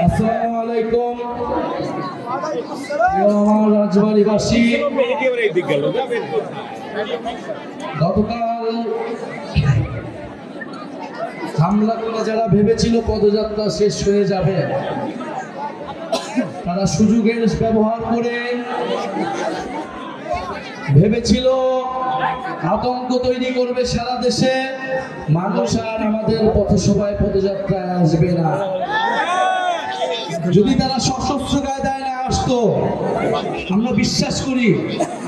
আসসালামু আলাইকুম আমার রাজবাড়িবাসী। গতকাল হামলা করে যারা ভেবেছিল পদযাত্রা শেষ হয়ে যাবে, তারা সুযোগের ব্যবহার করে ভেবেছিল আতঙ্ক তৈরি করবে সারা দেশে, মানুষ আর আমাদের পথসভায় পদযাত্রায় আসবে না। যদি তারা সশস্ত্র কায়দায় না আসতো, আমরা বিশ্বাস করি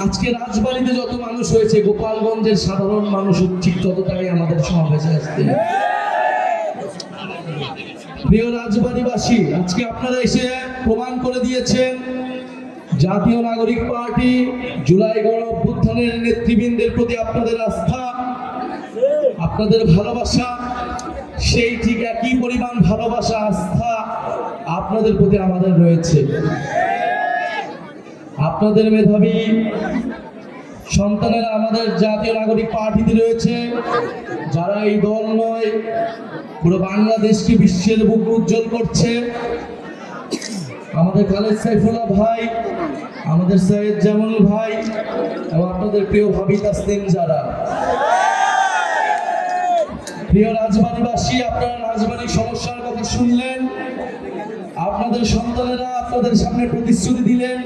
আজকে রাজবাড়িতে যত মানুষ হয়েছে, গোপালগঞ্জের সাধারণ মানুষ ঠিক ততটাই আমাদের সমাবেশে আসতে। প্রিয় রাজবাড়িবাসী, আজকে আপনারা এসে প্রমাণ করে দিয়েছেন জাতীয় নাগরিক পার্টি জুলাই গণ অভ্যুত্থানের নেতৃবৃন্দের প্রতি আপনাদের আস্থা, আপনাদের ভালোবাসা, সেই ঠিক একই পরিমাণ ভালোবাসা আস্থা আপনাদের প্রতি আমাদের রয়েছে। আপনাদের মেধাবী সন্তানেরা আমাদের জাতীয় নাগরিক পার্টিতে রয়েছে, যারা এই দল নয় পুরো বাংলাদেশকে বিশ্বের বুক উজ্জ্বল করছে। আমাদের খালেদ সাইফুল্লাহ ভাই, আমাদের সৈয়দ জামাল ভাই এবং আপনাদের প্রিয় ভাবি তাসনিম যারা। প্রিয় রাজবাড়িবাসী, আপনারা রাজবাড়ির সমস্যার কথা শুনলেন, আপনাদের সন্তানেরা আপনাদের সামনে প্রতিশ্রুতি দিলেন।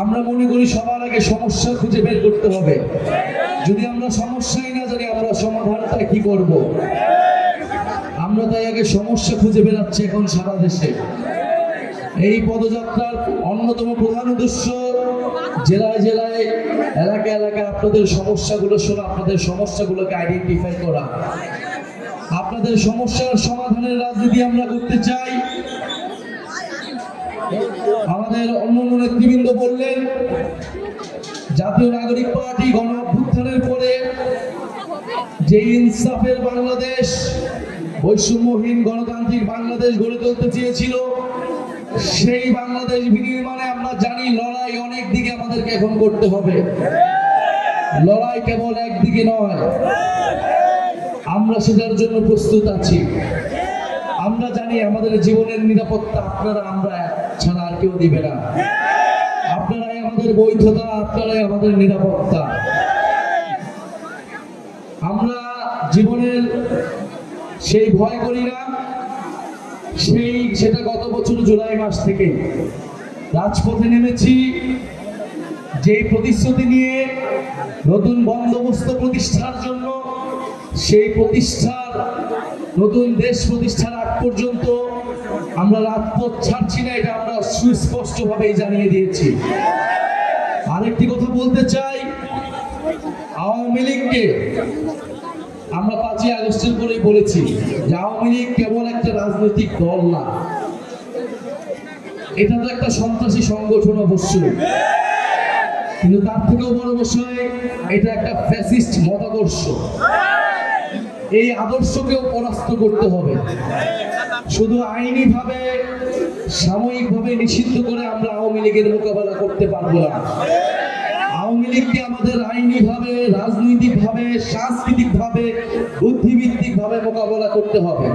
আমরা মনে করি সবার আগে সমস্যা খুঁজে বের করতে হবে। যদি আমরা সমস্যাই না জানি, আমরা সমাধানটা কি করব? আমরা তাই আগে সমস্যা খুঁজে বেরাচ্ছি এখন সারা দেশে। এই পদযাত্রার অন্যতম প্রধান উদ্দেশ্য জেলায় জেলায়, এলাকায় এলাকায় আপনাদের সমস্যাগুলো শোনা, আপনাদের সমস্যাগুলোকে আইডেন্টিফাই করা। আপনাদের সমস্যার সমাধানের রাজনীতি আমরা করতে চাই। আমাদের অন্য নেতৃবৃন্দ বললেন, জাতীয় নাগরিক পার্টি গণ অভ্যুত্থানের পরে যে ইনসাফের বাংলাদেশ, বৈষম্যহীন গণতান্ত্রিক বাংলাদেশ গড়ে তুলতে চেয়েছিল, সেই বাংলাদেশ বিনির্মাণে আমরা জানি লড়াই অনেক দিকে আমাদেরকে এখন করতে হবে। লড়াই কেবল একদিকে নয়, আমরা সেটার জন্য প্রস্তুত আছি। আমরা জানি আমাদের জীবনের নিরাপত্তা আপনারা, আমরা ছাড়া আর কেউ দিবে না। আপনারাই আমাদের বৈধতা, আপনারাই আমাদের নিরাপত্তা। আমরা জীবনের সেই ভয় করি না, সেটা গত বছর জুলাই মাস থেকে রাজপথে নেমেছি, যেই প্রতিশ্রুতি নিয়ে নতুন বন্দোবস্ত প্রতিষ্ঠার জন্য, সেই প্রতিষ্ঠার নতুন দেশ প্রতিষ্ঠার আগ পর্যন্ত আমরা রাজপথ ছাড়ছি না, এটা আমরা সুস্পষ্টভাবেই জানিয়ে দিয়েছি। আরেকটি কথা বলতে চাই, আওয়ামী লীগকে আমরা 5ই আগস্টের পরেই বলেছি যে আওয়ামী লীগ কেবল একটা রাজনৈতিক দল না, এটা তো একটা সন্ত্রাসী সংগঠন অবশ্যই, কিন্তু তার থেকেও বড় বিষয় এটা একটা ফ্যাসিস্ট মতাদর্শ। এই আদর্শকেও পরাস্ত করতে হবে। শুধু আইনি ভাবে, সাময়িক ভাবে নিষিদ্ধ করে আমরা আওয়ামী লীগের মোকাবেলা করতে পারবো না। আওয়ামী লীগকে আমাদের আইনি ভাবে, রাজনৈতিক ভাবে, সাংস্কৃতিক ভাবে, বুদ্ধিভিত্তিক ভাবে মোকাবেলা করতে হবে।